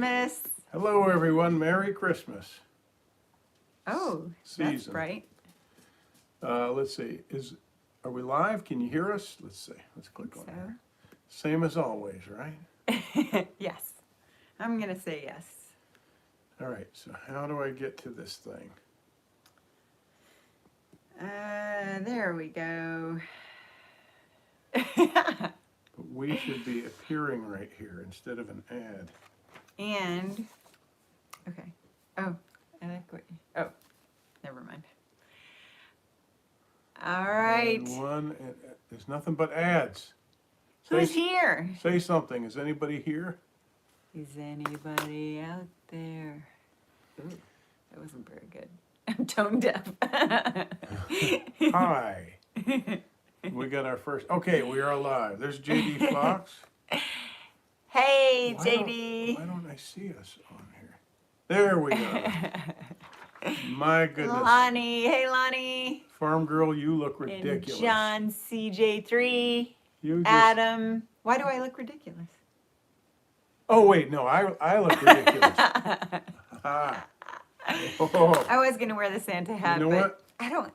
Christmas. Hello, everyone. Merry Christmas. Oh, Season. that's bright. Let's see. Are we live? Can you hear us? Let's see. Let's click on So. here. Same as always, right? Yes. I'm going to say yes. All right. So how do I get to this thing? There we go. But we should be appearing right here instead of an ad. And, okay. Oh, I like what oh, never mind. All right. There's nothing but ads. Who's here? Say something. Is anybody here? Is anybody out there? Ooh, that wasn't very good. I'm tone deaf. Hi. We got our first. Okay, we are live. There's JD Fox. Hey, Why JD. why don't I see us on here? There we go. My goodness. Lonnie. Hey, Lonnie. Farm girl, you look ridiculous. And John CJ3. You just... Adam. Why do I look ridiculous? Oh, wait, no, I look ridiculous. Oh. I was going to wear the Santa hat, You know but what? I don't,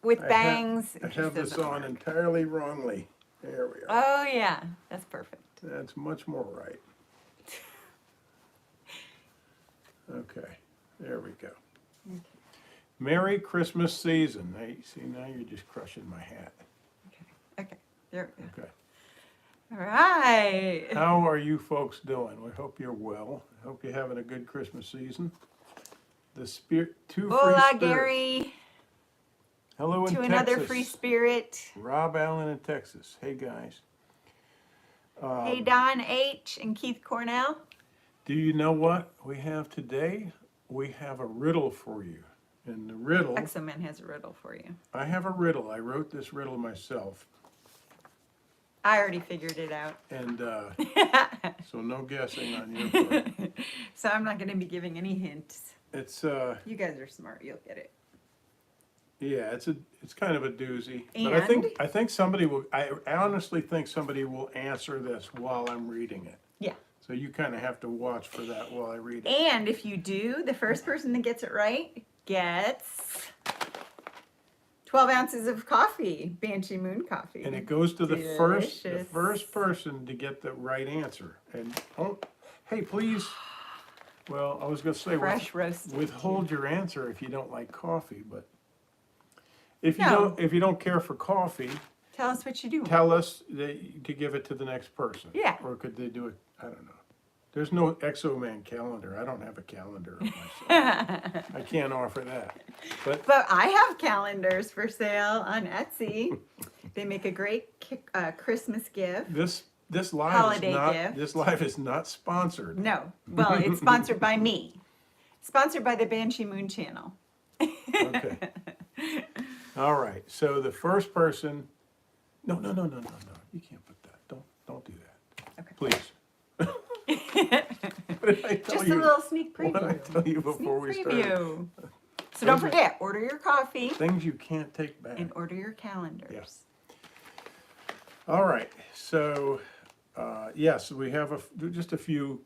with bangs. I it just have this doesn't on work. entirely wrongly. There we are. Oh, yeah. That's perfect. That's much more right. Okay, there we go. Okay. Merry Christmas season. Hey, see, now you're just crushing my hat. Okay. There we go. Okay. All right. How are you folks doing? We hope you're well. I hope you're having a good Christmas season. Two Hola, free spirits. Gary. Hello in To Texas. another free spirit. Rob Allen in Texas. Hey, guys. Hey, Don H. and Keith Cornell. Do you know what we have today? We have a riddle for you. And the riddle... Exoman has a riddle for you. I have a riddle. I wrote this riddle myself. I already figured it out. And so no guessing on your part. So I'm not going to be giving any hints. It's You guys are smart. You'll get it. yeah, it's kind of a doozy. And? But I think somebody will. I honestly think somebody will answer this while I'm reading it. Yeah. So you kind of have to watch for that while I read it. And if you do, the first person that gets it right gets 12 ounces of coffee, Banshee Moon Coffee. And it goes to the Delicious. first person to get the right answer. And oh, hey, please. Well, I was going to say Fresh roasted. withhold your answer if you don't like coffee, but if you No. don't care for coffee, Tell us what you do. tell us to give it to the next person. Yeah. Or could they do it? I don't know. There's no Exoman calendar. I don't have a calendar of myself. I can't offer that. But I have calendars for sale on Etsy. They make a great Christmas gift. this live Holiday is not gift. this live is not sponsored. No. Well, it's sponsored by me. Sponsored by the Banshee Moon channel. Okay. All right. So the first person. No. You can't put that. Don't do that. Okay. Please. What did I tell Just you? a little sneak preview. What did I tell you before we Sneak started? preview. So don't forget, order your coffee Things you can't take back. and order your calendars. Yeah. All right. So, yes, we have just a few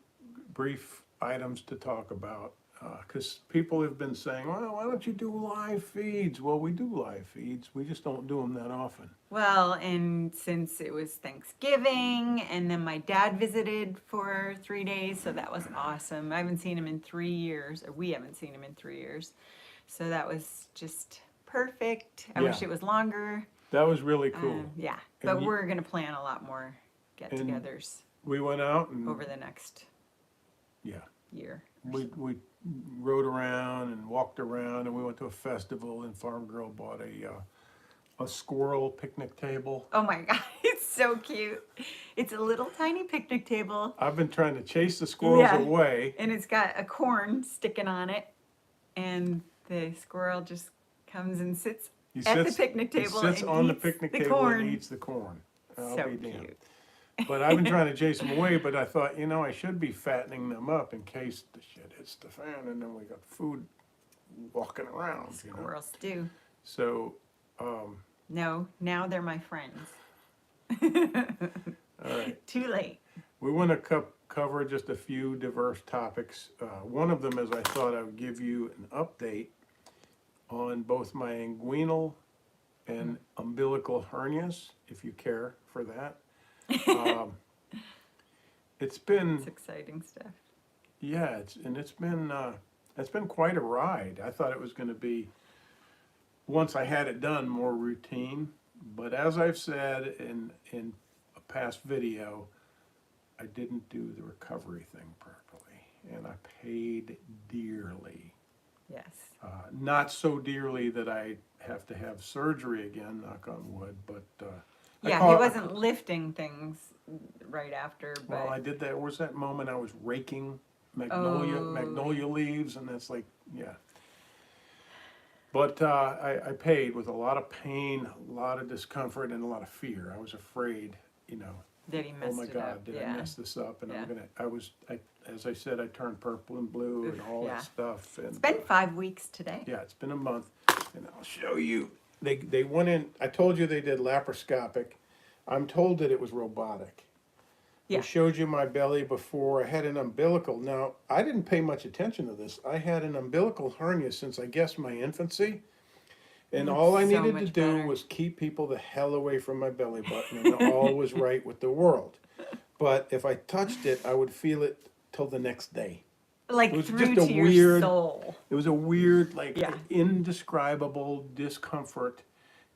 brief items to talk about because people have been saying, well, why don't you do live feeds? Well, we do live feeds. We just don't do them that often. Well, and since it was Thanksgiving, and then my dad visited for 3 days, so that was awesome. I haven't seen him in 3 years, or we haven't seen him in 3 years. So that was just perfect. I wish Yeah. it was longer. That was really cool. Yeah, And but you- we're going to plan a lot more get-togethers We went out and over the next yeah, year. we rode around and walked around, and we went to a festival. And Farm Girl bought a squirrel picnic table. Oh my God, it's so cute. It's a little tiny picnic table, I've been trying to chase the squirrels Yeah. away. and it's got a corn sticking on it, and the squirrel just comes and sits He at the sits- picnic table He sits and on the eats picnic the table corn. and eats the corn. I'll So be damned. cute. But I've been trying to chase them away, but I thought, I should be fattening them up in case the shit hits the fan and then we got food walking around, Squirrels do. So, No, now they're my friends. all right. Too late. We went a couple cover just a few diverse topics. One of them is I thought I would give you an update on both my inguinal and umbilical hernias, if you care for that. Um, it's been, It's exciting stuff. yeah, it's been quite a ride. I thought it was going to be, once I had it done, more routine. But as I've said in a past video, I didn't do the recovery thing properly, and I paid dearly. Yes. Not so dearly that I have to have surgery again, knock on wood, but Yeah, he wasn't lifting things right after, but well, I did that. There was that moment I was raking Oh. magnolia leaves, and that's like, yeah. But I paid with a lot of pain, a lot of discomfort, and a lot of fear. I was afraid, you know, that he oh messed my it God, up. did Yeah. I mess this up? And Yeah. as I said, I turned purple and blue and all Yeah. that stuff. And It's been 5 weeks today. yeah, it's been a month, and I'll show you. They went in. I told you they did laparoscopic. I'm told that it was robotic. Yeah. I showed you my belly before. I had an umbilical. Now, I didn't pay much attention to this. I had an umbilical hernia since I guess my infancy. And all I So needed to much do better. was keep people the hell away from my belly button, and all was right with the world. But if I touched it, I would feel it till the next day. Like It was through just a to your weird- soul. It was a weird, like, Yeah. indescribable discomfort,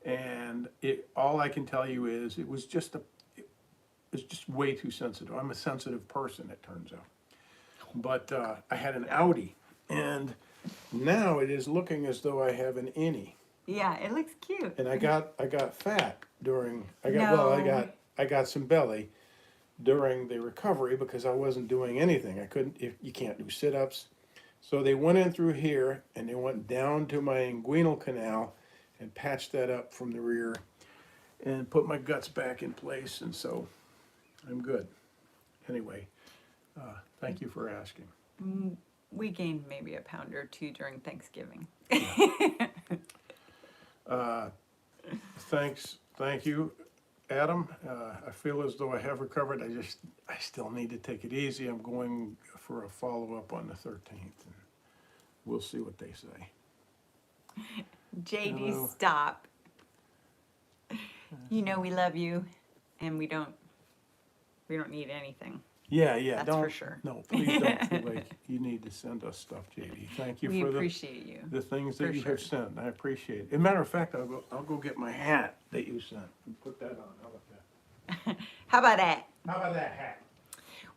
and all I can tell you is it was just way too sensitive. I'm a sensitive person, it turns out. But I had an outie, and now it is looking as though I have an innie. Yeah, it looks cute. And I got fat during I No. got some belly during the recovery because I wasn't doing anything. I couldn't you can't do sit-ups. So they went in through here and they went down to my inguinal canal and patched that up from the rear and put my guts back in place, and so I'm good. Anyway, thank you for asking. We gained maybe a pound or two during Thanksgiving. Thank you, Adam. I feel as though I have recovered. I still need to take it easy. I'm going for a follow-up on the 13th, and we'll see what they say. JD, Hello. stop. You know we love you, and we don't need anything. Yeah, That's don't, for sure. No, please don't feel like you need to send us stuff, JD. Thank you We for appreciate you. the things for that you sure. have sent. I appreciate it. As a matter of fact, I'll go get my hat that you sent and put that on. How about that? How about that? How about that hat?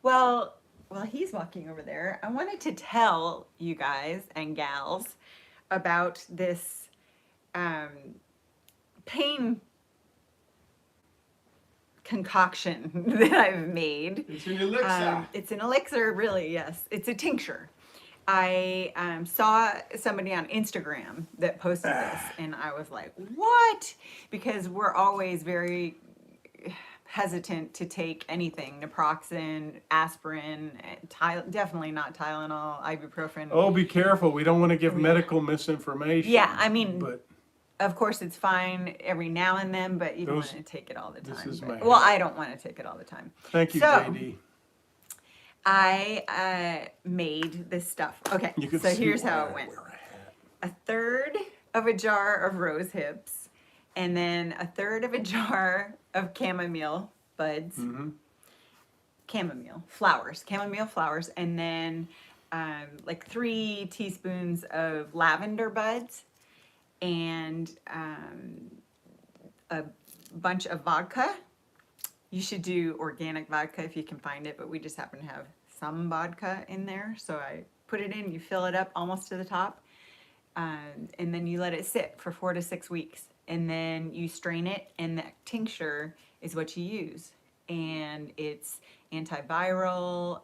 Well, while he's walking over there, I wanted to tell you guys and gals about this pain concoction that I've made. It's an elixir. It's an elixir, really, yes. It's a tincture. I saw somebody on Instagram that posted this, and I was like, what? Because we're always very hesitant to take anything, naproxen, aspirin, definitely not Tylenol, ibuprofen. Oh, be careful. We don't want to give medical misinformation. Yeah, I mean, but of course, it's fine every now and then, but you don't Those- want to take it all the this time. is But- my well, hat. I don't want to take it all the time. thank you, So- JD. I made this stuff. Okay, You can so see here's why how I it went. wear a hat. A third of a jar of rose hips, and then a third of a jar of chamomile buds. Mm-hmm. Chamomile flowers, and then like 3 teaspoons of lavender buds, and a bunch of vodka. You should do organic vodka if you can find it, but we just happen to have some vodka in there. So I put it in, you fill it up almost to the top, and then you let it sit for 4 to 6 weeks. And then you strain it, and that tincture is what you use. And it's antiviral,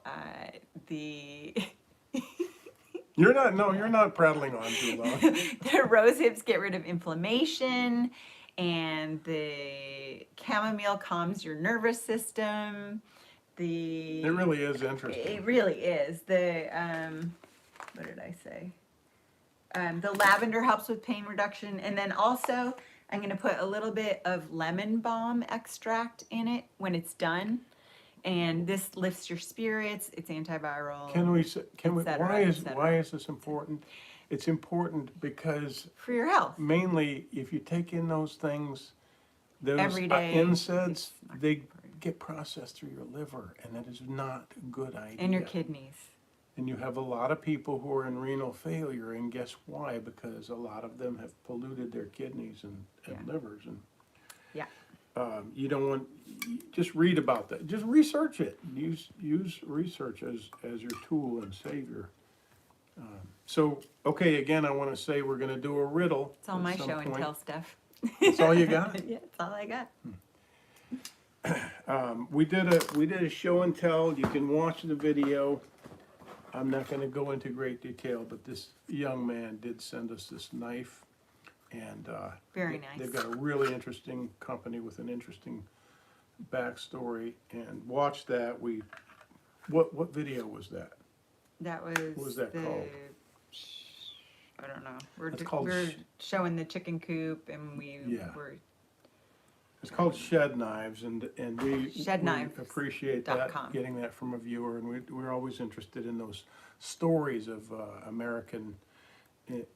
You're not prattling on too long. the rose hips get rid of inflammation, and the chamomile calms your nervous system. It really is interesting. It really is. The what did I say? The lavender helps with pain reduction, and then also I'm going to put a little bit of lemon balm extract in it when it's done, And this lifts your spirits. It's antiviral. Why cetera, is, et cetera. why is this important? It's important because For your health. mainly, if you take in those things, those Every day, NSAIDs, it's not they good for you. get processed through your liver, and that is not a good idea. And your kidneys. And you have a lot of people who are in renal failure, and guess why? Because a lot of them have polluted their kidneys and Yeah. livers, and Yeah. you don't want, just read about that. Just research it. Use research as your tool and savior. So, okay, again, I want to say we're going to do a riddle. It's all at my some show and point. tell stuff. That's all you got? Yeah, that's all I got. We did a show and tell. You can watch the video. I'm not going to go into great detail, but this young man did send us this knife, and Very nice. they've got a really interesting company with an interesting backstory. And watch that. What video was that? That was What was that called? I don't know. We're, It's called we're showing the chicken coop, and Yeah. were It's called Shed Knives, and we Shedknives.com. appreciate that, getting that from a viewer, and we're always interested in those stories of American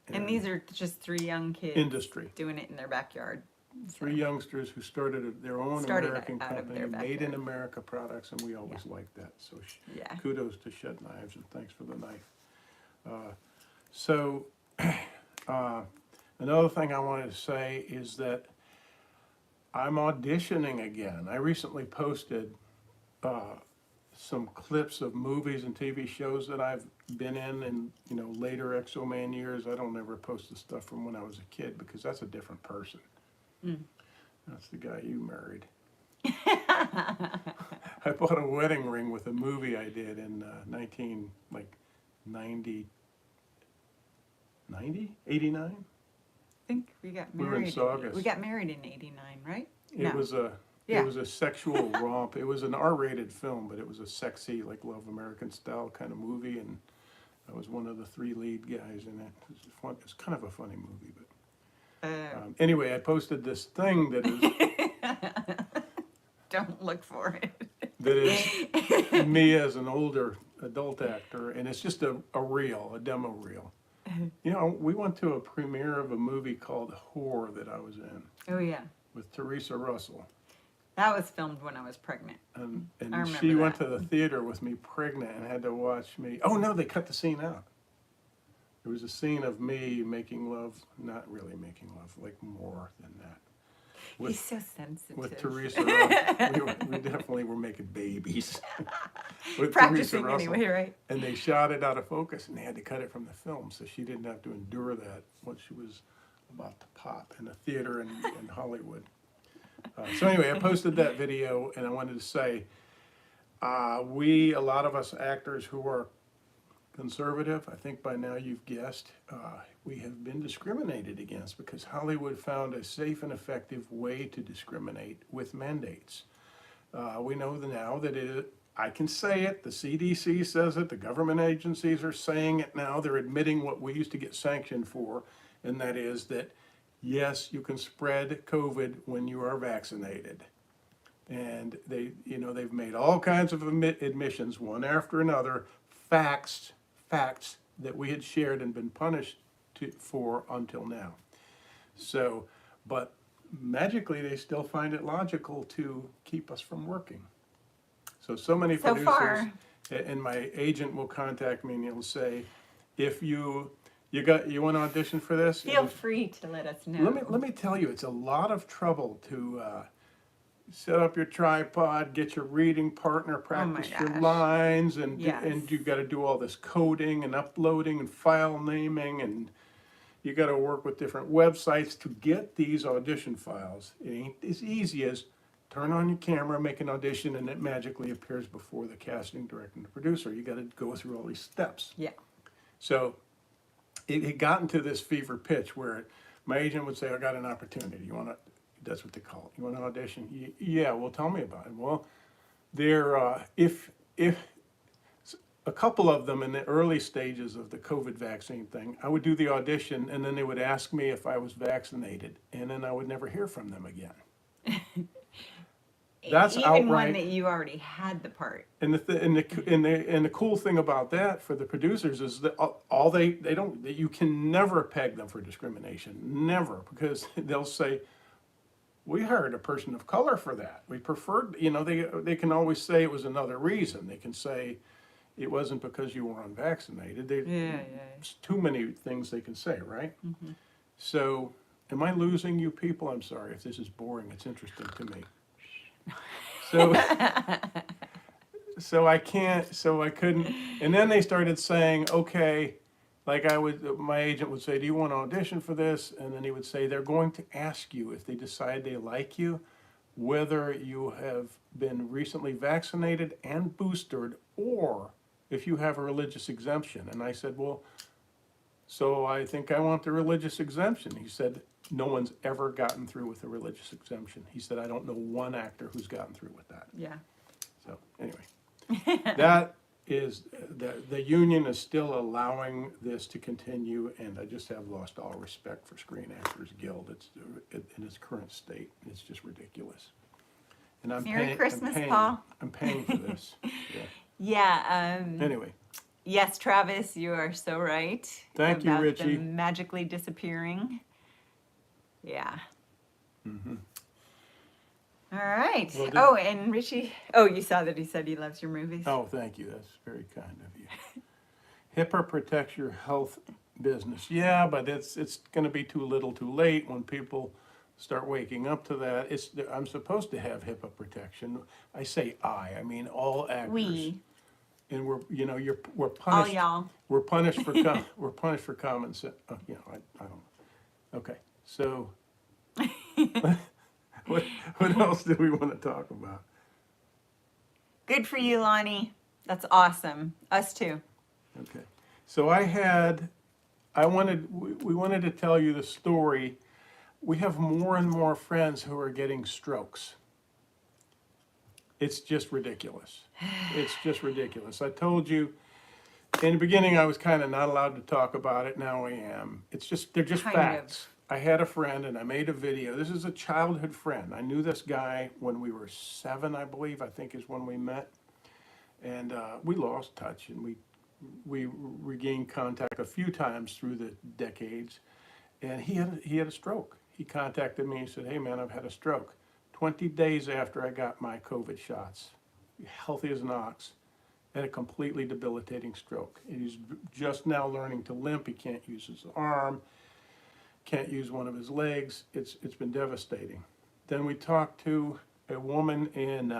and these are just three young kids industry. doing it in their backyard. Three youngsters who started their own Started American out of company, their made in backyard. America products, and we always like that. So Yeah. kudos to Shed Knives, and thanks for the knife. So another thing I wanted to say is that I'm auditioning again. I recently posted some clips of movies and TV shows that I've been in later Exoman years. I don't ever post the stuff from when I was a kid because that's a different person. That's the guy you married. I bought a wedding ring with a movie I did in 89? I think we got We were in married. Saugus. We got married in '89, right? It was a Yeah. It was a sexual romp. It was an R-rated film, but it was a sexy, like Love American Style kind of movie, and I was one of the three lead guys in it. It was fun. It was kind of a funny movie, but anyway, I posted this thing that is Don't look for it. that is me as an older adult actor, and it's just a reel, a demo reel. We went to a premiere of a movie called Whore that I was in Oh yeah, with Teresa Russell. that was filmed when I was pregnant. And I remember she went that. to the theater with me pregnant and had to watch me. Oh no, they cut the scene out. There was a scene of me making love, not really making love, like more than that. He's so sensitive. With Teresa Russell. We definitely were making babies. With Practicing Teresa Russell. anyway, right? And they shot it out of focus, and they had to cut it from the film, so she didn't have to endure that once she was about to pop in a theater in Hollywood. So anyway, I posted that video, and I wanted to say, a lot of us actors who are conservative, I think by now you've guessed, we have been discriminated against because Hollywood found a safe and effective way to discriminate with mandates. We know now that I can say it, the CDC says it, the government agencies are saying it now, they're admitting what we used to get sanctioned for, and that is that, yes, you can spread COVID when you are vaccinated. And they've made all kinds of admissions, one after another, facts that we had shared and been punished for until now. So, but magically they still find it logical to keep us from working. So many So producers, far. and my agent will contact me and he'll say, if you want to audition for this? Feel free to let us know. Let me tell you, it's a lot of trouble to set up your tripod, get your reading partner, practice your gosh. lines, and Yes. and you got to do all this coding and uploading and file naming, and you got to work with different websites to get these audition files. It ain't as easy as turn on your camera, make an audition, and it magically appears before the casting director and the producer. You got to go through all these steps. Yeah. So it had gotten to this fever pitch where my agent would say, I got an opportunity. You want to, that's what they call it. You want to audition? Yeah, well, tell me about it. Well, if a couple of them in the early stages of the COVID vaccine thing, I would do the audition and then they would ask me if I was vaccinated and then I would never hear from them again. That's even outright. one that you already had the part. And the cool thing about that for the producers is that they don't, that you can never peg them for discrimination, never, because they'll say, we hired a person of color for that. We preferred, they can always say it was another reason. They can say it wasn't because you were unvaccinated. Yeah. It's too many things they can say, right? So, am I losing you people? I'm sorry if this is boring. It's interesting to me. So I couldn't, and then they started saying, okay, like my agent would say, do you want to audition for this? And then he would say, they're going to ask you if they decide they like you, whether you have been recently vaccinated and boosted, or if you have a religious exemption. And I said, well, so I think I want the religious exemption. He said, no one's ever gotten through with a religious exemption. He said, I don't know one actor who's gotten through with that. Yeah. So anyway, that is, the union is still allowing this to continue, and I just have lost all respect for Screen Actors Guild. It's in its current state. It's just ridiculous. And Merry Christmas, Paul. I'm paying for this. Yeah. Yeah. Anyway. Yes, Travis, you are so right. Thank you, about Richie. them magically disappearing. Yeah. All right. Well, and Richie. Oh, you saw that he said he loves your movies. Oh, thank you. That's very kind of you. HIPAA protects your health business. Yeah, but it's going to be too little, too late when people start waking up to that. I'm supposed to have HIPAA protection. I say I mean all actors. We. And we're All punished. y'all. We're punished for we're punished for common sense. I don't know. Okay, so what else do we want to talk about? Good for you, Lonnie. That's awesome. Us too. Okay, so we wanted to tell you the story. We have more and more friends who are getting strokes. It's just ridiculous. It's just ridiculous. I told you in the beginning I was kind of not allowed to talk about it. Now I am. They're just Kind facts. I had a friend and I made a video. This is a childhood friend. I knew this guy when we were 7, I believe, I think is when we met. And we lost touch, and we regained contact a few times through the decades. And he had a stroke. He contacted me and said, hey man, I've had a stroke. 20 days after I got my COVID shots, healthy as an ox, had a completely debilitating stroke. And he's just now learning to limp. He can't use his arm, can't use one of his legs. It's been devastating. Then we talked to a woman in,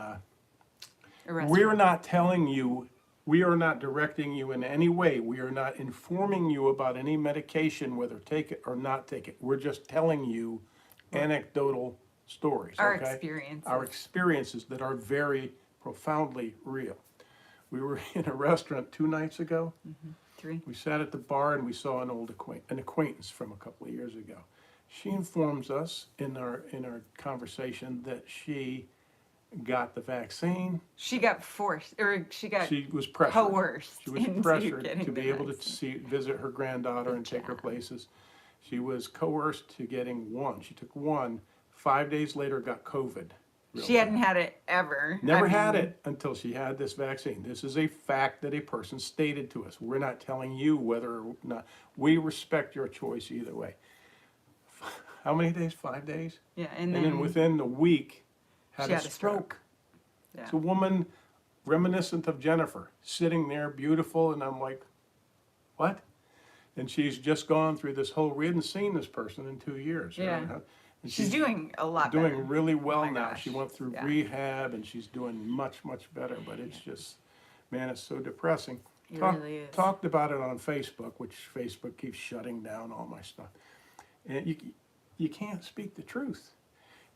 we're not telling you, we are not directing you in any way. We are not informing you about any medication, whether take it or not take it. We're just telling you anecdotal stories. Our okay? experiences. Our experiences that are very profoundly real. We were in a restaurant 2 nights ago. 3. We sat at the bar and we saw an acquaintance from a couple of years ago. She informs us in our conversation that she got the vaccine. She got forced, or she was pressured. coerced. She was into pressured getting to the be able vaccine. to visit her granddaughter and take her places. She was coerced to getting one. She took one. 5 days later, got COVID. She hadn't had it ever. Never had it until she had this vaccine. This is a fact that a person stated to us. We're not telling you whether or not. We respect your choice either way. How many days? 5 days? Yeah, And then within the week, she had a stroke. Yeah. It's a woman reminiscent of Jennifer, sitting there beautiful, and I'm like, what? And she's just gone through this whole, we hadn't seen this person in 2 years. Yeah. Right? And She's doing a lot better. doing really well my now. gosh. She went through Yeah. rehab, and she's doing much, much better, but it's just, man, it's so depressing. It really is. Talked about it on Facebook, which Facebook keeps shutting down all my stuff. And you can't speak the truth.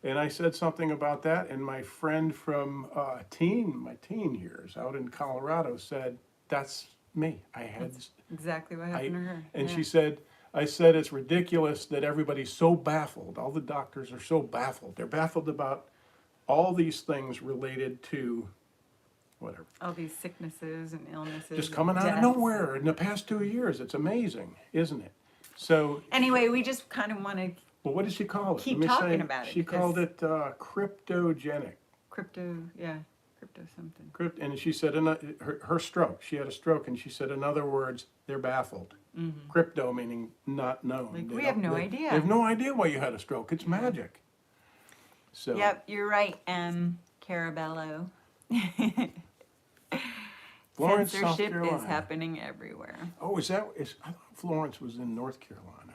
And I said something about that, and my friend from my teen years out in Colorado said, that's me. I had Exactly what happened to her. and Yeah. she said, I said, it's ridiculous that everybody's so baffled. All the doctors are so baffled. They're baffled about all these things related to whatever. All these sicknesses and illnesses. Just and coming out of deaths. nowhere in the past 2 years. It's amazing, isn't it? So, Anyway, we just kind of want to. well, what did she call it? Keep Let me talking say, about it, She because- called it cryptogenic. crypto something. And she said, her stroke, she had a stroke, and she said, in other words, they're baffled. Crypto meaning not known. Like, They we have don't- no they- idea. They have no idea why you had a stroke. It's magic. So, Yep, you're right, Carabello. Florence, South Censorship Carolina. is happening everywhere. Oh, I thought Florence was in North Carolina.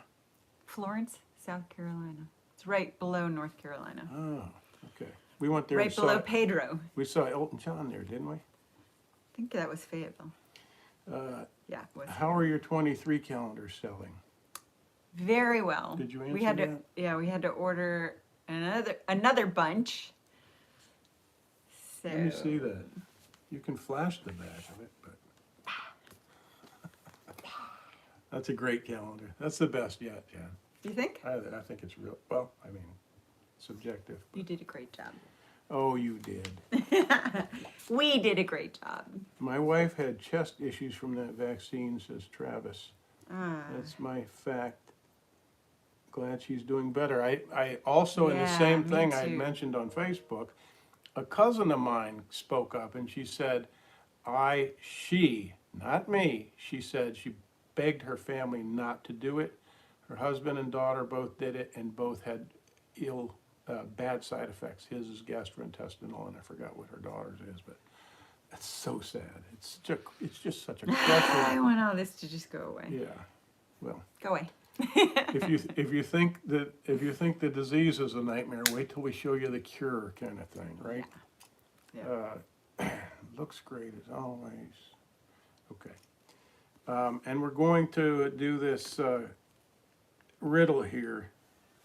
Florence, South Carolina. It's right below North Carolina. Oh, okay. We went there. Right and saw below it. Pedro. We saw Elton John there, didn't we? I think that was Fayetteville. Yeah, it was. How are your 23 calendars selling? Very well. Did you we had answer to, Yeah, we had to order another bunch. So Let me see that. You can flash the back of it, but that's a great calendar. That's the best yet, Jan. you think? I think it's real. Well, I mean, subjective. You did a great job. Oh, you did. We did a great job. My wife had chest issues from that vaccine, says Travis. That's my fact. Glad she's doing better. I also, in the Yeah, same me thing I too. mentioned on Facebook, a cousin of mine spoke up and she said, she, not me, she said she begged her family not to do it. Her husband and daughter both did it and both had bad side effects. His is gastrointestinal, and I forgot what her daughter's is, but that's so sad. It's just such a I crushing. want all this to just go away. Yeah, well, Go away. if you think the disease is a nightmare, wait till we show you the cure, kind of thing, right? Yeah. Looks great as always. Okay, and we're going to do this riddle here.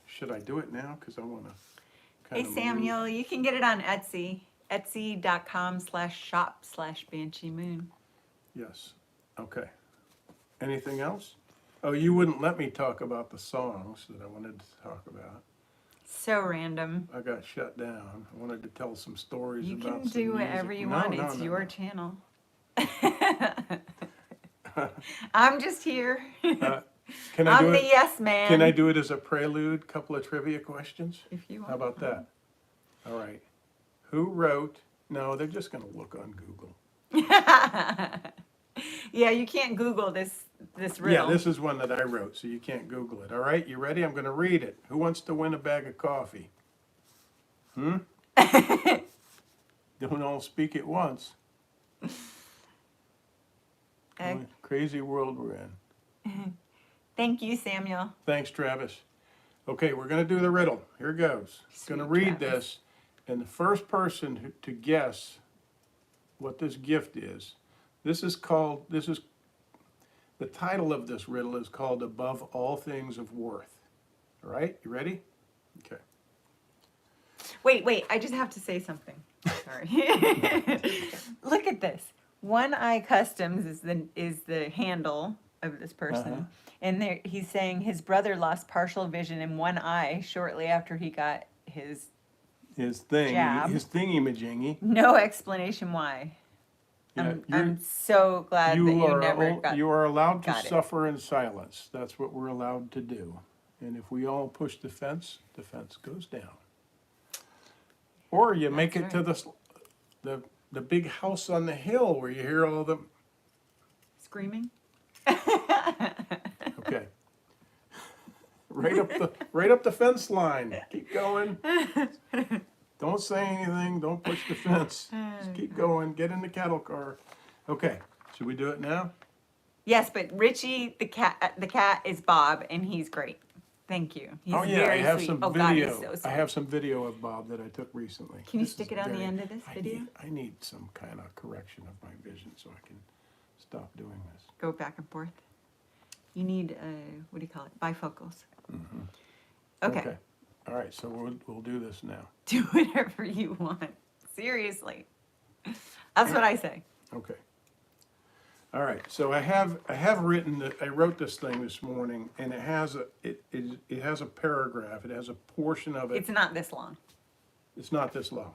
Should I do it now? Because I want to. Hey Samuel, you can get it on Etsy. Etsy.com/shop/Banshee Moon. Yes. Okay. Anything else? Oh, you wouldn't let me talk about the songs that I wanted to talk about. So random. I got shut down. I wanted to tell some stories You about can some do whatever music. you No, want. no, It's no, your no. channel. I'm just here. Can I I'm do the it? yes man. Can I do it as a prelude? Couple of trivia questions. If you want. How about that? All right. Who wrote? No, they're just going to look on Google. Yeah, you can't Google this riddle. Yeah, this is one that I wrote, so you can't Google it. All right, you ready? I'm going to read it. Who wants to win a bag of coffee? Don't all speak at once. Crazy world we're in. Thank you, Samuel. Thanks, Travis. Okay, we're going to do the riddle. Here goes. I'm going to Sweet read Travis. this, and the first person to guess what this gift is, the title of this riddle is called Above All Things of Worth. All right, you ready? Okay. Wait, I just have to say something. Sorry. Look at this. One Eye Customs is the handle of this person. Uh-huh. And there, he's saying his brother lost partial vision in one eye shortly after he got his His Jab. thingy-majingy. no explanation why. Yeah, I'm so glad that you never got you are allowed to got it. suffer in silence. That's what we're allowed to do. And if we all push the fence goes down. Or you make it That's to the big house on the hill where you hear all the. screaming. Okay. Right up the fence line. Keep going. Don't say anything. Don't push the fence. Just keep going. Get in the cattle car. Okay. Should we do it now? Yes, but Richie the cat is Bob, and he's great. Thank you. He's Oh yeah, very I have sweet. some Oh video. God, he's so sweet. I have some video of Bob that I took recently. Can you This stick is it on the very- end of this video? I need some kind of correction of my vision so I can stop doing this. Go back and forth. You need what do you call it? Bifocals. Okay. All right, so we'll do this now. Do whatever you want. Seriously. That's what I say. Okay. All right, so I wrote this thing this morning, and it has a paragraph. It has a portion of it. It's not this long. It's not this long.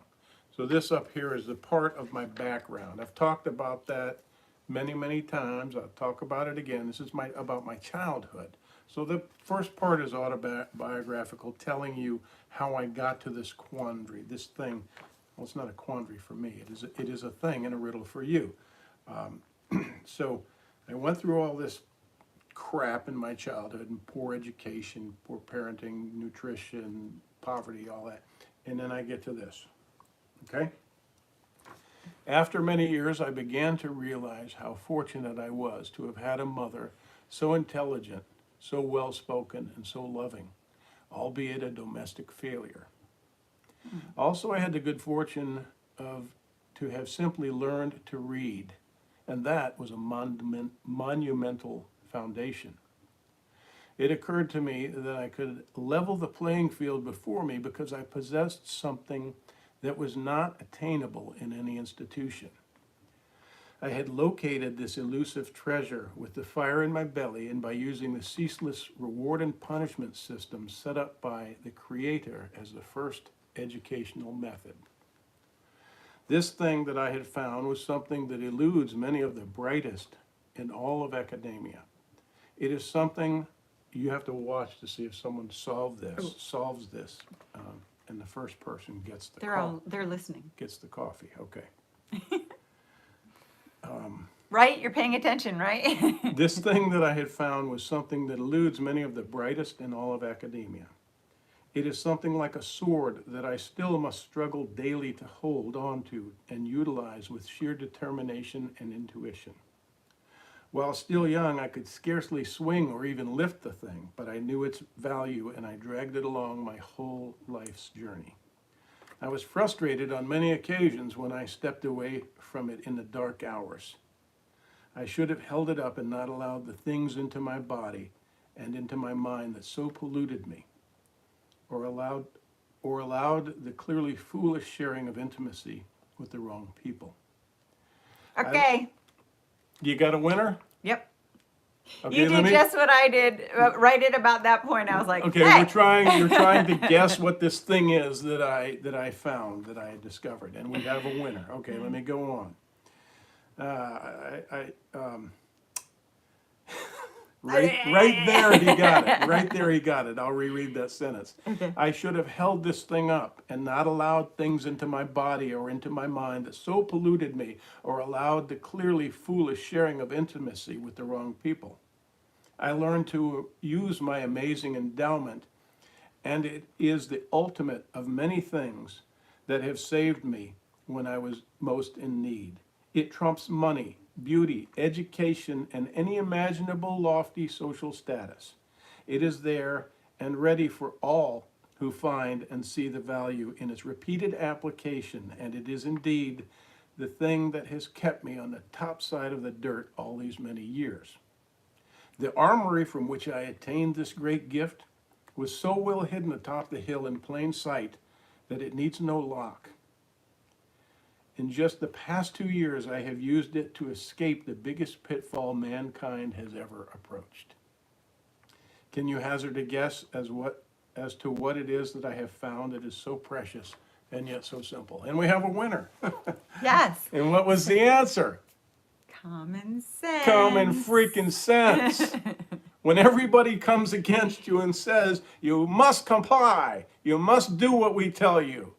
So this up here is the part of my background. I've talked about that many, many times. I'll talk about it again. This is about my childhood. So the first part is autobiographical, telling you how I got to this quandary, this thing. Well, it's not a quandary for me. It is a thing and a riddle for you. So I went through all this crap in my childhood, and poor education, poor parenting, nutrition, poverty, all that. And then I get to this, okay? After many years, I began to realize how fortunate I was to have had a mother so intelligent, so well-spoken, and so loving, albeit a domestic failure. Also, I had the good fortune to have simply learned to read, and that was a monumental foundation. It occurred to me that I could level the playing field before me because I possessed something that was not attainable in any institution. I had located this elusive treasure with the fire in my belly, and by using the ceaseless reward and punishment system set up by the Creator as the first educational method. This thing that I had found was something that eludes many of the brightest in all of academia. It is something you have to watch to see if someone solves this, and the first person gets the They're listening. gets the coffee. Okay. Right? You're paying attention, right? This thing that I had found was something that eludes many of the brightest in all of academia. It is something like a sword that I still must struggle daily to hold on to and utilize with sheer determination and intuition. While still young, I could scarcely swing or even lift the thing, but I knew its value and I dragged it along my whole life's journey. I was frustrated on many occasions when I stepped away from it in the dark hours. I should have held it up and not allowed the things into my body and into my mind that so polluted me, or allowed the clearly foolish sharing of intimacy with the wrong people. Okay. You got a winner? Yep. Okay, You did just what I did right at about that point. I was like, okay, hey. you're trying to guess what this thing is that I found, that I discovered, and we have a winner. Okay, let me go on. Right there he got it. Right there he got it. I'll reread that sentence. Okay. I should have held this thing up and not allowed things into my body or into my mind that so polluted me, or allowed the clearly foolish sharing of intimacy with the wrong people. I learned to use my amazing endowment, and it is the ultimate of many things that have saved me when I was most in need. It trumps money, beauty, education, and any imaginable lofty social status. It is there and ready for all who find and see the value in its repeated application, and it is indeed the thing that has kept me on the top side of the dirt all these many years. The armory from which I attained this great gift was so well hidden atop the hill in plain sight that it needs no lock. In just the past 2 years, I have used it to escape the biggest pitfall mankind has ever approached. Can you hazard a guess as to what it is that I have found that is so precious and yet so simple? And we have a winner. Yes. And what was the answer? Common sense. Common freaking sense. When everybody comes against you and says, you must comply, you must do what we tell you.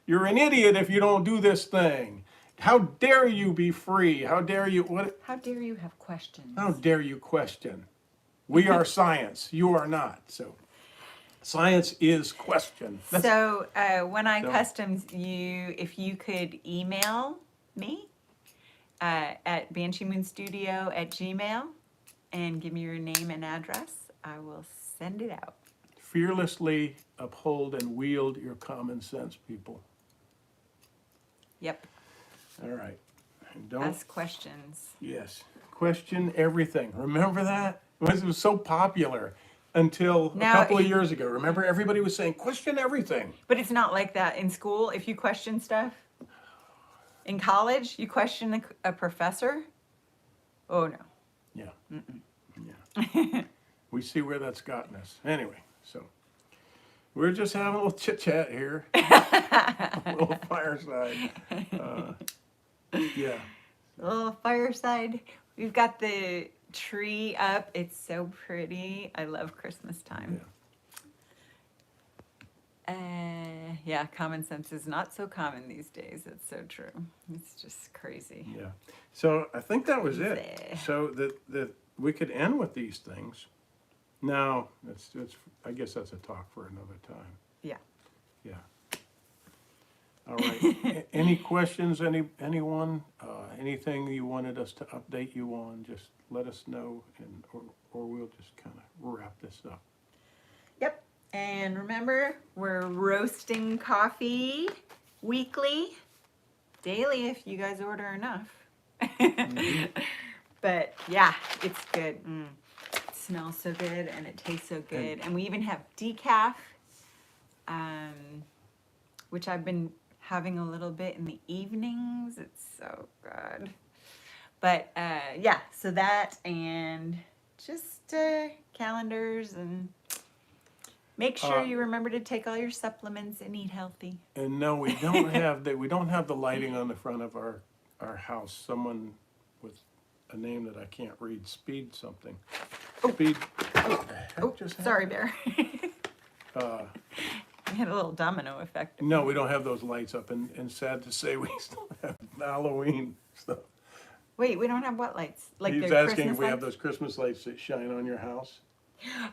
You're an idiot if you don't do this thing. How dare you be free? How dare you, what? How dare you have questions? How dare you question? We are science, you are not. So science is question. So when I customed you, if you could email me at bansheemoonstudio@gmail and give me your name and address, I will send it out. Fearlessly uphold and wield your common sense, people. Yep. All right. And don't, Ask questions. yes, question everything. Remember that? It was so popular until a couple of years ago. Remember, everybody was saying, question everything. But it's not like that in school. If you question stuff, in college, you question a professor. Oh, no. Yeah. Yeah. We see where that's gotten us. Anyway, so we're just having a little chit-chat here. A little fireside. Yeah. Little fireside. We've got the tree up. It's so pretty. I love Christmas time. Yeah, common sense is not so common these days. It's so true. It's just crazy. Yeah. So I think that was it. Crazy. So that we could end with these things. Now, I guess that's a talk for another time. Yeah. Yeah. All right. Any questions, anyone? Anything you wanted us to update you on, just let us know, or we'll just kind of wrap this up. Yep. And remember, we're roasting coffee weekly, daily if you guys order enough. But yeah, it's good. It smells so good and it tastes so good. And we even have decaf, which I've been having a little bit in the evenings. It's so good. But yeah, so that and just calendars, and make sure you remember to take all your supplements and eat healthy. And no, we don't have the lighting on the front of our house. Someone with a name that I can't read, Speed something. Speed. Oh, sorry, Bear. We had a little domino effect. No, we don't have those lights up, and sad to say, we still have Halloween stuff. Wait, we don't have what lights? Like He's the asking Christmas if we have lights? those Christmas lights that shine on your house.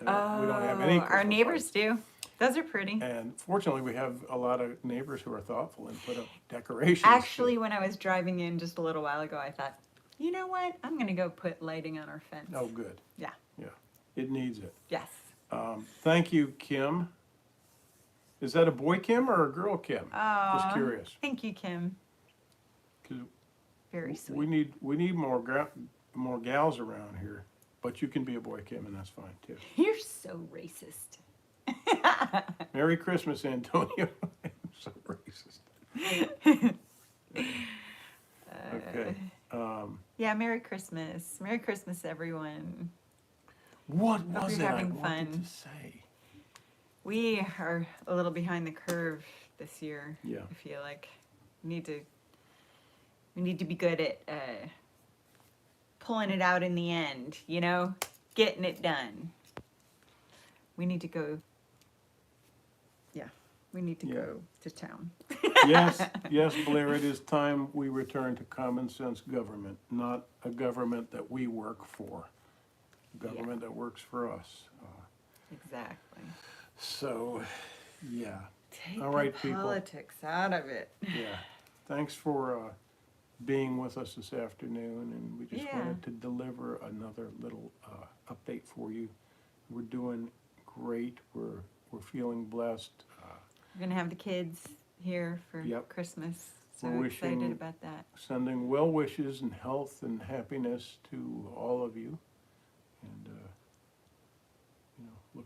Oh, We don't have any our Christmas neighbors lights. do. Those are pretty. And fortunately, we have a lot of neighbors who are thoughtful and put up decorations. Actually, when I was driving in just a little while ago, I thought, you know what? I'm going to go put lighting on our fence. Oh, good. Yeah. Yeah, it needs it. Yes. Thank you, Kim. Is that a boy Kim or a girl Kim? Just Aw, curious. Thank you, Kim. 'Cause Very sweet. we need more gals around here, but you can be a boy Kim, and that's fine too. You're so racist. Merry Christmas, Antonio. I'm so racist. Okay. Yeah, Merry Christmas. Merry Christmas, everyone. What Hope was you're it I having wanted fun. to say? We are a little behind the curve this year. Yeah. I feel like we need to be good at pulling it out in the end, you know, getting it done. We need to go. Yeah, we need to go to town. Yes, Blair, it is time we return to common sense government, not a government that we work for, a government that works for us. Exactly. So, yeah. Take All right, the people. politics out of it. Yeah. Thanks for being with us this afternoon, and we just wanted to deliver another little update for you. We're doing great. We're feeling blessed. We're gonna have the kids here for Christmas. So We're excited wishing- about that. Sending well wishes and health and happiness to all of you, and you know,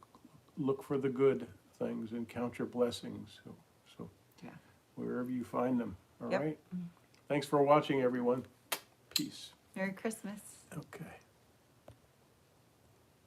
look for the good things and count your blessings. So Yeah. wherever you find them. All Yep. right. Thanks for watching, everyone. Peace. Merry Christmas. Okay.